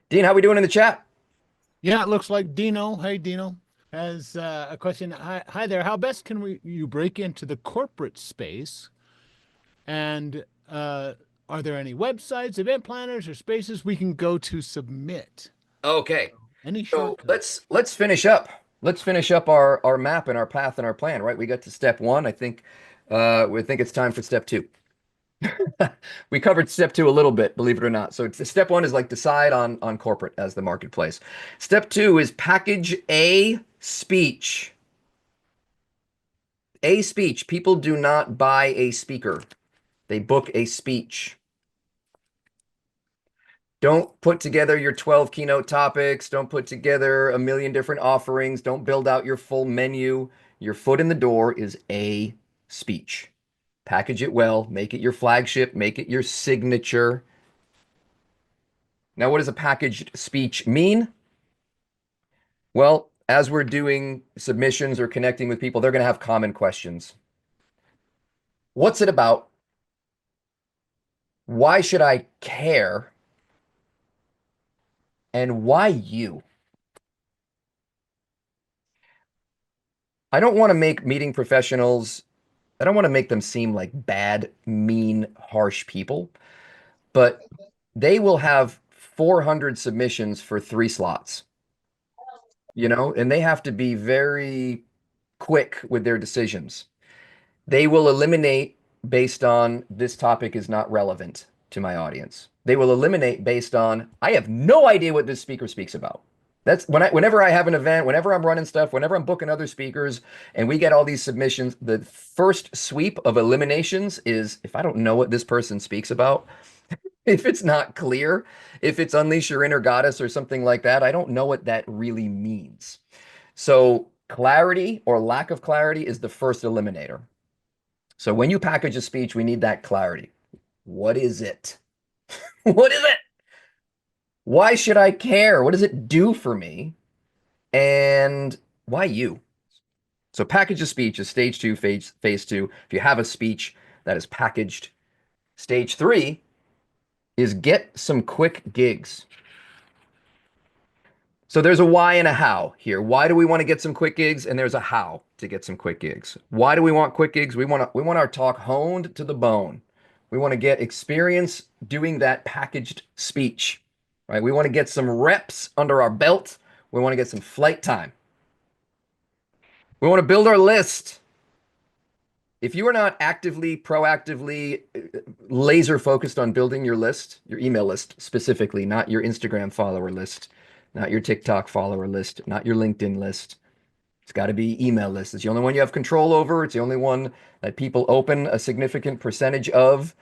Dean, how we doing in the chat? Yeah, it looks like Dino. Hey, Dino has a question. Hi there. How best can you break into the corporate space? And are there any websites, event planners, or spaces we can go to submit? Okay. Any So shortcuts? let's finish up. Let's finish up our map and our path and our plan, right? We got to step one. I think we think it's time for step two. We covered step two a little bit, believe it or not. So step one is like decide on corporate as the marketplace. Step two is package a speech. A speech. People do not buy a speaker. They book a speech. Don't put together your 12 keynote topics. Don't put together a million different offerings. Don't build out your full menu. Your foot in the door is a speech. Package it well, make it your flagship, make it your signature. Now, what does a packaged speech mean? Well, as we're doing submissions or connecting with people, they're going to have common questions. What's it about? Why should I care? And why you? I don't want to make meeting professionals, I don't want to make them seem like bad, mean, harsh people, but they will have 400 submissions for 3 slots, and they have to be very quick with their decisions. They will eliminate based on this topic is not relevant to my audience. They will eliminate based on I have no idea what this speaker speaks about. That's whenever I have an event, whenever I'm running stuff, whenever I'm booking other speakers, and we get all these submissions, the first sweep of eliminations is if I don't know what this person speaks about, if it's not clear, if it's unleash your inner goddess or something like that, I don't know what that really means. So clarity or lack of clarity is the first eliminator. So when you package a speech, we need that clarity. What is it? What is it? Why should I care? What does it do for me? And why you? So package a speech is stage two, phase two. If you have a speech that is packaged, stage three is get some quick gigs. So there's a why and a how here. Why do we want to get some quick gigs? And there's a how to get some quick gigs. Why do we want quick gigs? We want our talk honed to the bone. We want to get experience doing that packaged speech, right? We want to get some reps under our belt. We want to get some flight time. We want to build our list. If you are not actively, proactively, laser focused on building your list, your email list specifically, not your Instagram follower list, not your TikTok follower list, not your LinkedIn list. It's got to be email list. It's the only one you have control over. It's the only one that people open a significant percentage of.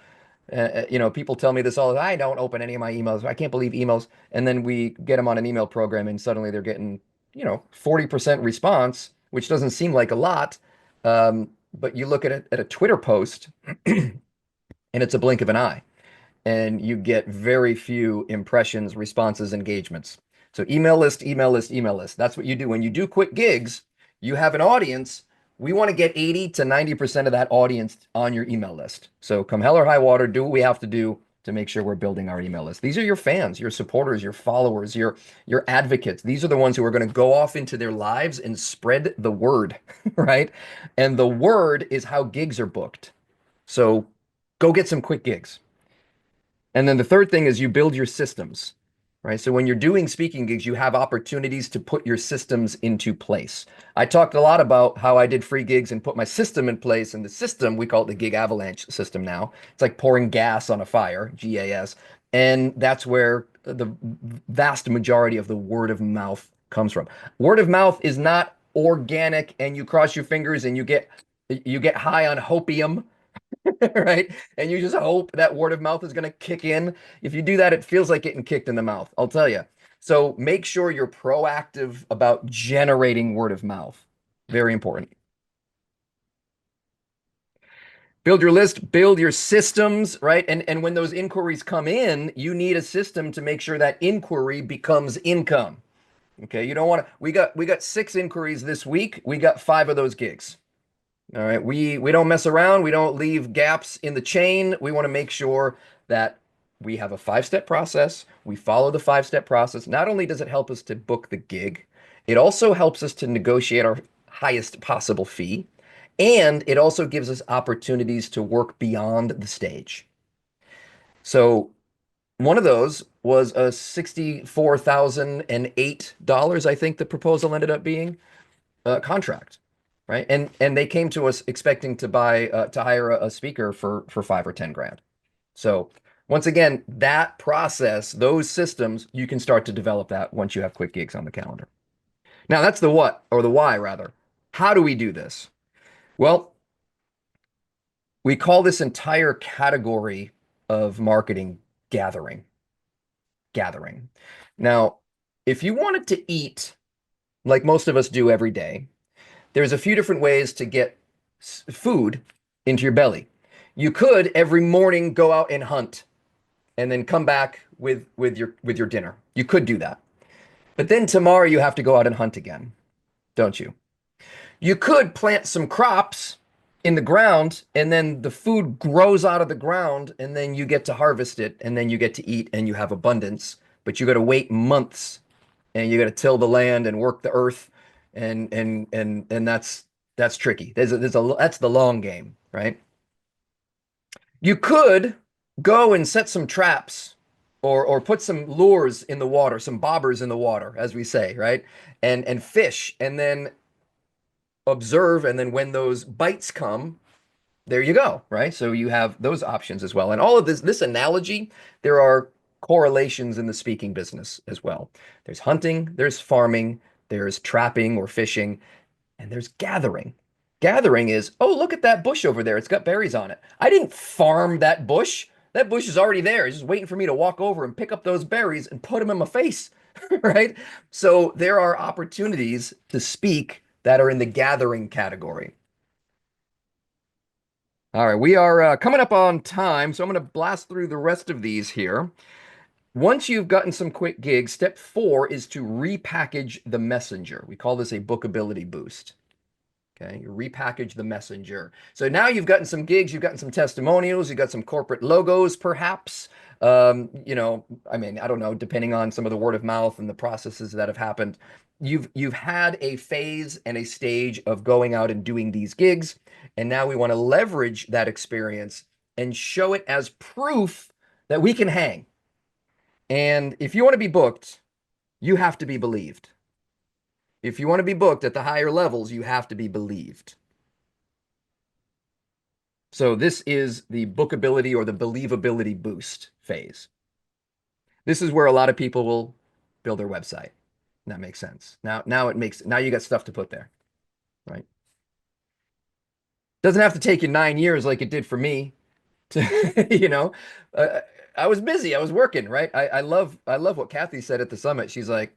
People tell me this all. I don't open any of my emails. I can't believe emails. And then we get them on an email program, and suddenly they're getting, 40% response, which doesn't seem like a lot. But you look at a Twitter post, and it's a blink of an eye, and you get very few impressions, responses, engagements. So email list, email list, email list. That's what you do. When you do quick gigs, you have an audience. We want to get 80 to 90% of that audience on your email list. So come hell or high water, do what we have to do to make sure we're building our email list. These are your fans, your supporters, your followers, your advocates. These are the ones who are going to go off into their lives and spread the word, right? And the word is how gigs are booked. So go get some quick gigs. And then the third thing is you build your systems, right? So when you're doing speaking gigs, you have opportunities to put your systems into place. I talked a lot about how I did free gigs and put my system in place. And the system, we call it the gig avalanche system now. It's like pouring gas on a fire, GAS. And that's where the vast majority of the word of mouth comes from. Word of mouth is not organic and you cross your fingers and you get high on hopium, right? And you just hope that word of mouth is going to kick in. If you do that, it feels like getting kicked in the mouth, I'll tell you. So make sure you're proactive about generating word of mouth. Very important. Build your list, build your systems, right? And when those inquiries come in, you need a system to make sure that inquiry becomes income. Okay, you don't want to. We got 6 inquiries this week. We got 5 of those gigs. All right, we don't mess around. We don't leave gaps in the chain. We want to make sure that we have a 5-step process. We follow the 5-step process. Not only does it help us to book the gig, it also helps us to negotiate our highest possible fee. And it also gives us opportunities to work beyond the stage. So one of those was a $64,008, I think the proposal ended up being, contract, right? And they came to us expecting to buy to hire a speaker for 5 or 10 grand. So once again, that process, those systems, you can start to develop that once you have quick gigs on the calendar. Now that's the what, or the why rather. How do we do this? Well, we call this entire category of marketing gathering. Gathering. Now, if you wanted to eat like most of us do every day, there's a few different ways to get food into your belly. You could every morning go out and hunt and then come back with your dinner. You could do that. But then tomorrow you have to go out and hunt again, don't you? You could plant some crops in the ground and then the food grows out of the ground and then you get to harvest it and then you get to eat and you have abundance, but you got to wait months and you got to till the land and work the earth and that's tricky. That's the long game, right? You could go and set some traps or put some lures in the water, some bobbers in the water, as we say, right? And fish and then observe, and then when those bites come, there you go, right? So you have those options as well. And all of this analogy, there are correlations in the speaking business as well. There's hunting, there's farming, there's trapping or fishing, and there's gathering. Gathering is, oh, look at that bush over there. It's got berries on it. I didn't farm that bush. That bush is already there. It's just waiting for me to walk over and pick up those berries and put them in my face, right? So there are opportunities to speak that are in the gathering category. All right, we are coming up on time, so I'm going to blast through the rest of these here. Once you've gotten some quick gigs, step 4 is to repackage the messenger. We call this a bookability boost. Okay, you repackage the messenger. So now you've gotten some gigs, you've gotten some testimonials, you've got some corporate logos, perhaps. I mean, I don't know, depending on some of the word of mouth and the processes that have happened. You've had a phase and a stage of going out and doing these gigs, and now we want to leverage that experience and show it as proof that we can hang. And if you want to be booked, you have to be believed. If you want to be booked at the higher levels, you have to be believed. So this is the bookability or the believability boost phase. This is where a lot of people will build their website. That makes sense. Now you got stuff to put there, right? Doesn't have to take you 9 years like it did for me. To, I was busy. I was working, right? I love what Kathy said at the summit. She's like,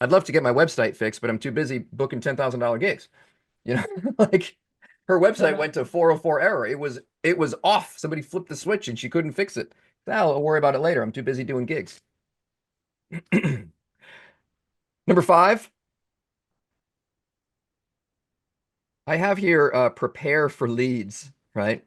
I'd love to get my website fixed, but I'm too busy booking $10,000 gigs. Like her website went to 404 error. It was off. Somebody flipped the switch and she couldn't fix it. I'll worry about it later. I'm too busy doing gigs. Number 5, I have here prepare for leads, right?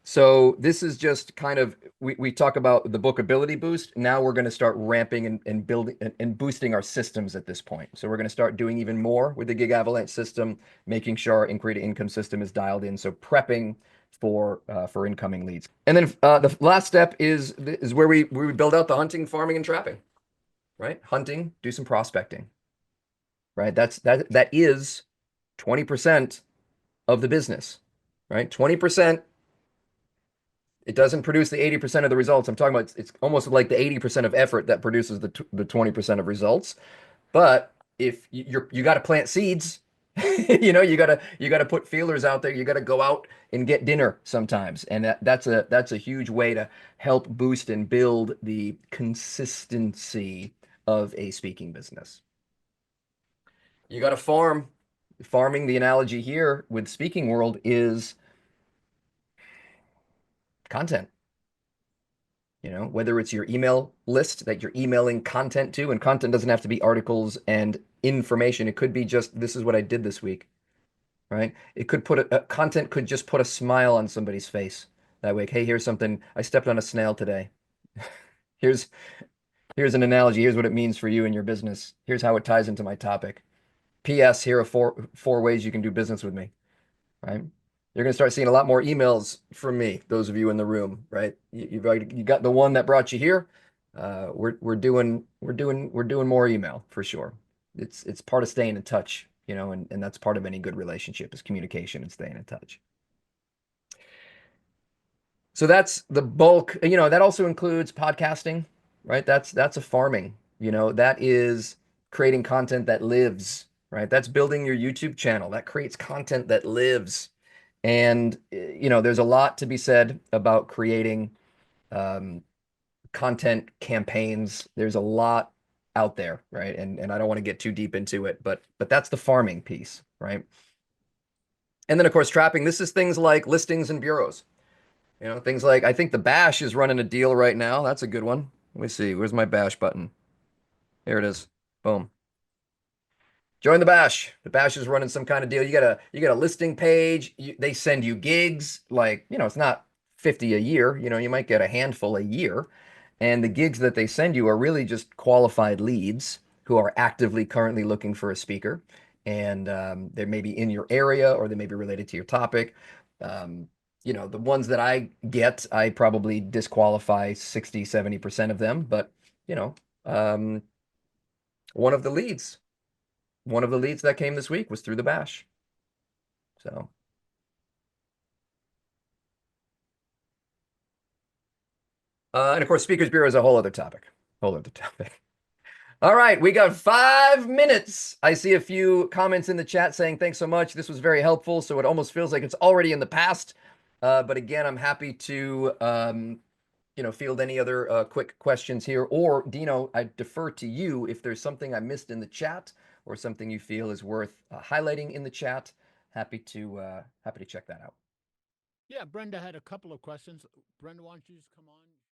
So this is just kind of, we talk about the bookability boost. Now we're going to start ramping and building and boosting our systems at this point. So we're going to start doing even more with the Gig Avalanche system, making sure our inquiry to income system is dialed in. So prepping for incoming leads. And then the last step is where we build out the hunting, farming, and trapping, right? Hunting, do some prospecting, right? That is 20% of the business, right? 20%. It doesn't produce the 80% of the results. I'm talking about it's almost like the 80% of effort that produces the 20% of results. But if you got to plant seeds, you got to put feelers out there. You got to go out and get dinner sometimes, and that's a huge way to help boost and build the consistency of a speaking business. You got to farm. Farming, the analogy here with speaking world is content. Whether it's your email list that you're emailing content to, and content doesn't have to be articles and information. It could be just, this is what I did this week, right? It could content could just put a smile on somebody's face. That way, hey, here's something. I stepped on a snail today. Here's an analogy. Here's what it means for you and your business. Here's how it ties into my topic. P.S. Here are four ways you can do business with me. Right? You're going to start seeing a lot more emails from me. Those of you in the room, right? You got the one that brought you here. We're doing more email for sure. It's part of staying in touch, you know, and that's part of any good relationship is communication and staying in touch. So that's the bulk. You know, that also includes podcasting, right? That's a farming. You know, that is creating content that lives, right? That's building your YouTube channel. That creates content that lives. And you know, there's a lot to be said about creating content campaigns. There's a lot out there, right? And I don't want to get too deep into it, but that's the farming piece, right? And then of course trapping. This is things like listings and bureaus. You know, things like I think the Bash is running a deal right now. That's a good one. Let me see. Where's my Bash button? Here it is. Boom. Join the Bash. The Bash is running some kind of deal. You got a listing page. They send you gigs. Like, you know, it's not 50 a year. You know, you might get a handful a year. And the gigs that they send you are really just qualified leads who are actively currently looking for a speaker. And they may be in your area or they may be related to your topic. You know, the ones that I get, I probably disqualify 60, 70% of them. But, you know, one of the leads that came this week was through the Bash. So. And of course, Speakers Bureau is a whole other topic. All right, we got 5 minutes. I see a few comments in the chat saying, thanks so much. This was very helpful. So it almost feels like it's already in the past. But again, I'm happy to, you know, field any other quick questions here. Or Dino, I defer to you if there's something I missed in the chat or something you feel is worth highlighting in the chat. Happy to check that out. Yeah, Brenda had a couple of questions. Brenda, why don't you just come on?